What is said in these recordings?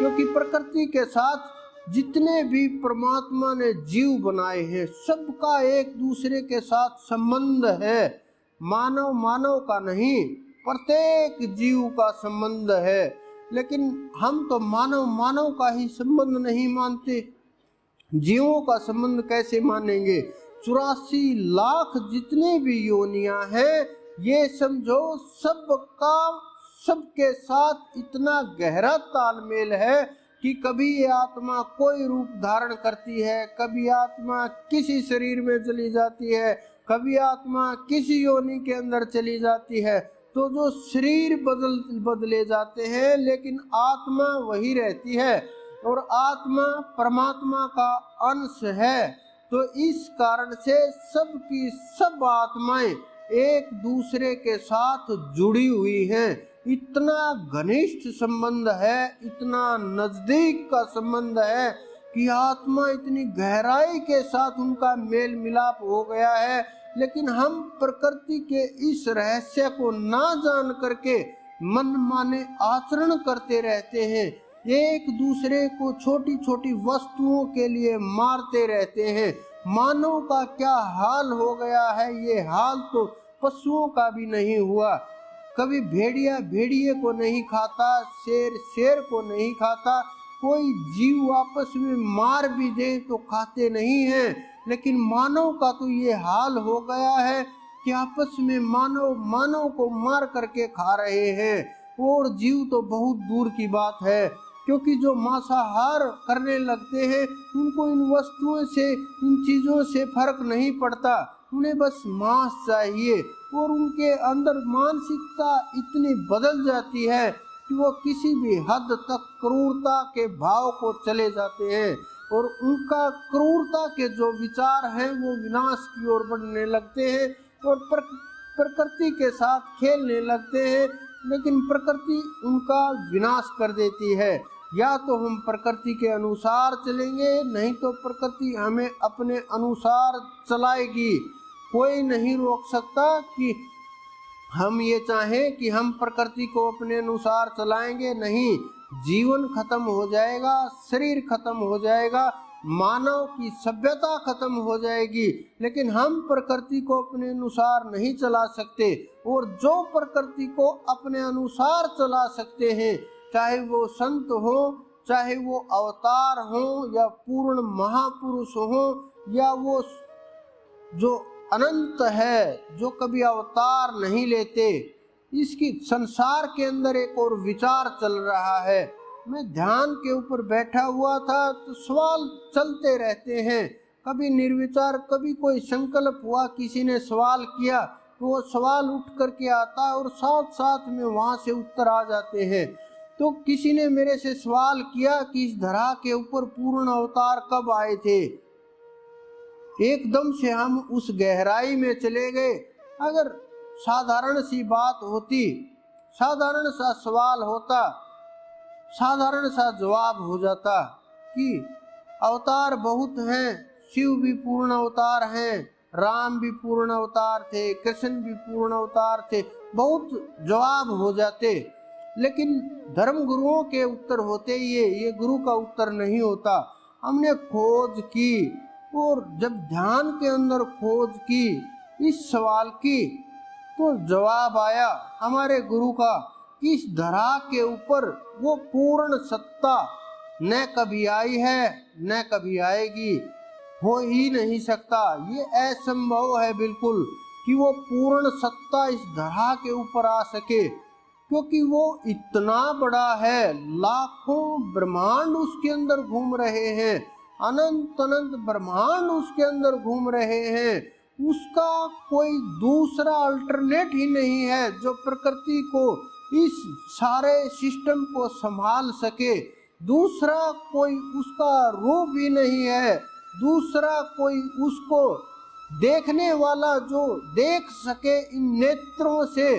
क्योंकि प्रकृति के साथ जितने भी परमात्मा ने जीव बनाए हैं सबका एक दूसरे के साथ संबंध है। मानव मानव का नहीं, प्रत्येक जीव का संबंध है। लेकिन हम तो मानव मानव का ही संबंध नहीं मानते, जीवों का संबंध कैसे मानेंगे। 84 लाख जितने भी योनियां हैं, ये समझो सबका सबके साथ इतना गहरा तालमेल है कि कभी ये आत्मा कोई रूप धारण करती है, कभी आत्मा किसी शरीर में चली जाती है, कभी आत्मा किसी योनि के अंदर चली जाती है। तो जो शरीर बदले जाते हैं लेकिन आत्मा वही रहती है और आत्मा परमात्मा का अंश है। तो इस कारण से सबकी सब आत्माएं एक दूसरे के साथ जुड़ी हुई हैं। इतना घनिष्ठ संबंध है, इतना नजदीक का संबंध है कि आत्मा इतनी गहराई के साथ उनका मेल मिलाप हो गया है। लेकिन हम प्रकृति के इस रहस्य को ना जान करके मन माने आचरण करते रहते हैं, एक दूसरे को छोटी छोटी वस्तुओं के लिए मारते रहते हैं। मानव का क्या हाल हो गया है, ये हाल तो पशुओं का भी नहीं हुआ। कभी भेड़िया भेड़िए को नहीं खाता, शेर शेर को नहीं खाता, कोई जीव आपस में मार भी दे तो खाते नहीं हैं। लेकिन मानव का तो ये हाल हो गया है कि आपस में मानव मानव को मार करके खा रहे हैं। और जीव तो बहुत दूर की बात है, क्योंकि जो मांसाहार करने लगते हैं उनको इन वस्तुओं से, इन चीज़ों से फर्क नहीं पड़ता, उन्हें बस मांस चाहिए। और उनके अंदर मानसिकता इतनी बदल जाती है कि वो किसी भी हद तक क्रूरता के भाव को चले जाते हैं और उनका क्रूरता के जो विचार हैं वो विनाश की ओर बढ़ने लगते हैं और प्रकृति के साथ खेलने लगते हैं। लेकिन प्रकृति उनका विनाश कर देती है। या तो हम प्रकृति के अनुसार चलेंगे, नहीं तो प्रकृति हमें अपने अनुसार चलाएगी। कोई नहीं रोक सकता कि हम ये चाहें कि हम प्रकृति को अपने अनुसार चलाएंगे, नहीं। जीवन खत्म हो जाएगा, शरीर खत्म हो जाएगा, मानव की सभ्यता खत्म हो जाएगी, लेकिन हम प्रकृति को अपने अनुसार नहीं चला सकते। और जो प्रकृति को अपने अनुसार चला सकते हैं, चाहे वो संत हो, चाहे वो अवतार हो, या पूर्ण महापुरुष हो, या वो जो अनंत है, जो कभी अवतार नहीं लेते। इसकी संसार के अंदर एक और विचार चल रहा है। मैं ध्यान के ऊपर बैठा हुआ था तो सवाल चलते रहते हैं, कभी निर्विचार, कभी कोई संकल्प हुआ, किसी ने सवाल किया तो वो सवाल उठ करके आता है और साथ साथ में वहाँ से उत्तर आ जाते हैं। तो किसी ने मेरे से सवाल किया कि इस धरा के ऊपर पूर्ण अवतार कब आए थे। एकदम से हम उस गहराई में चले गए। अगर साधारण सी बात होती, साधारण सा सवाल होता, साधारण सा जवाब हो जाता कि अवतार बहुत हैं, शिव भी पूर्ण अवतार हैं, राम भी पूर्ण अवतार थे, कृष्ण भी पूर्ण अवतार थे, बहुत जवाब हो जाते। लेकिन धर्म गुरुओं के उत्तर होते ये गुरु का उत्तर नहीं होता। हमने खोज की और जब ध्यान के अंदर खोज की इस सवाल की, तो जवाब आया हमारे गुरु का कि इस धरा के ऊपर वो पूर्ण सत्ता न कभी आई है न कभी आएगी, हो ही नहीं सकता। ये असंभव है बिल्कुल कि वो पूर्ण सत्ता इस धरा के ऊपर आ सके, क्योंकि वो इतना बड़ा है, लाखों ब्रह्मांड उसके अंदर घूम रहे हैं, अनंत अनंत ब्रह्मांड उसके अंदर घूम रहे हैं। उसका कोई दूसरा अल्टरनेट ही नहीं है जो प्रकृति को, इस सारे सिस्टम को संभाल सके। दूसरा कोई उसका रूप ही नहीं है, दूसरा कोई उसको देखने वाला जो देख सके इन नेत्रों से,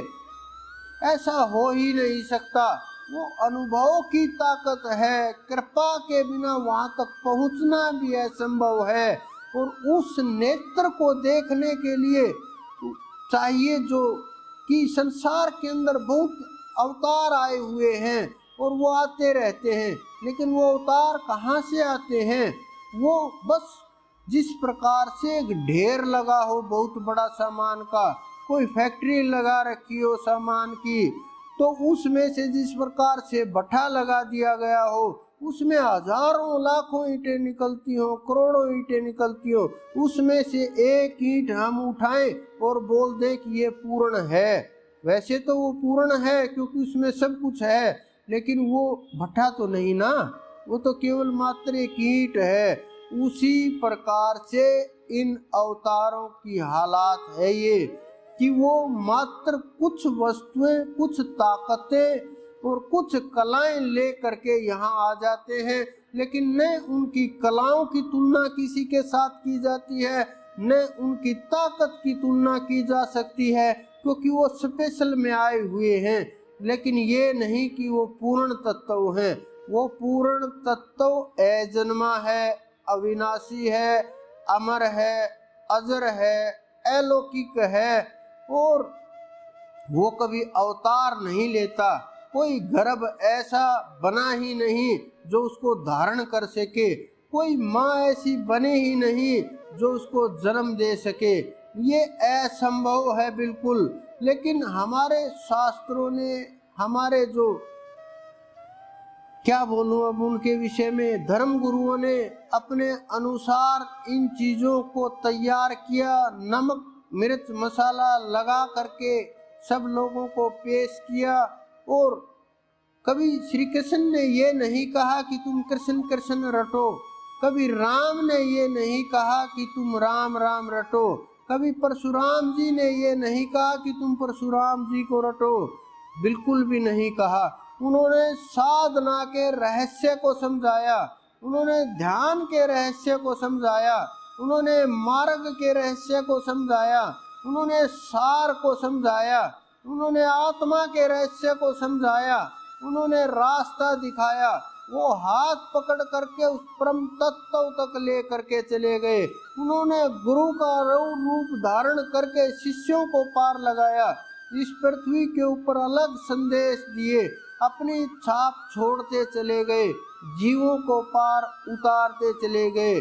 ऐसा हो ही नहीं सकता। वो अनुभव की ताकत है, कृपा के बिना वहाँ तक पहुँचना भी असंभव है। और उस नेत्र को देखने के लिए चाहिए जो कि संसार के अंदर बहुत अवतार आए हुए हैं और वो आते रहते हैं, लेकिन वो अवतार कहाँ से आते हैं? वो बस जिस प्रकार से एक ढेर लगा हो बहुत बड़ा सामान का, कोई फैक्ट्री लगा रखी हो सामान की, तो उसमें से जिस प्रकार से भट्ठा लगा दिया गया हो, उसमें हजारों लाखों ईंटें निकलती हो, करोड़ों ईंटें निकलती हो, उसमें से एक ईंट हम उठाएं और बोल दें कि ये पूर्ण है। वैसे तो वो पूर्ण है क्योंकि उसमें सब कुछ है, लेकिन वो भट्ठा तो नहीं ना, वो तो केवल मात्र एक ईंट है। उसी प्रकार से इन अवतारों की हालात है ये कि वो मात्र कुछ वस्तुएं, कुछ ताकतें और कुछ कलाएं ले करके यहाँ आ जाते हैं, लेकिन न उनकी कलाओं की तुलना किसी के साथ की जाती है, न उनकी ताकत की तुलना की जा सकती है, क्योंकि वो स्पेशल में आए हुए हैं। लेकिन ये नहीं कि वो पूर्ण तत्व हैं। वो पूर्ण तत्व अजन्मा है, अविनाशी है, अमर है, अजर है, अलौकिक है, और वो कभी अवतार नहीं लेता। कोई गर्भ ऐसा बना ही नहीं जो उसको धारण कर सके, कोई माँ ऐसी बने ही नहीं जो उसको जन्म दे सके, ये असंभव है बिल्कुल। लेकिन हमारे शास्त्रों ने, हमारे जो क्या बोलूं अब उनके विषय में, धर्म गुरुओं ने अपने अनुसार इन चीज़ों को तैयार किया, नमक मिर्च मसाला लगा करके सब लोगों को पेश किया। और कभी श्री कृष्ण ने ये नहीं कहा कि तुम कृष्ण कृष्ण रटो, कभी राम ने ये नहीं कहा कि तुम राम राम रटो, कभी परशुराम जी ने ये नहीं कहा कि तुम परशुराम जी को रटो, बिल्कुल भी नहीं कहा। उन्होंने साधना के रहस्य को समझाया, उन्होंने ध्यान के रहस्य को समझाया, उन्होंने मार्ग के रहस्य को समझाया, उन्होंने सार को समझाया, उन्होंने आत्मा के रहस्य को समझाया, उन्होंने रास्ता दिखाया। वो हाथ पकड़ करके उस परम तत्व तक ले करके चले गए। उन्होंने गुरु का रूप धारण करके शिष्यों को पार लगाया, इस पृथ्वी के ऊपर अलग संदेश दिए, अपनी छाप छोड़ते चले गए, जीवों को पार उतारते चले गए।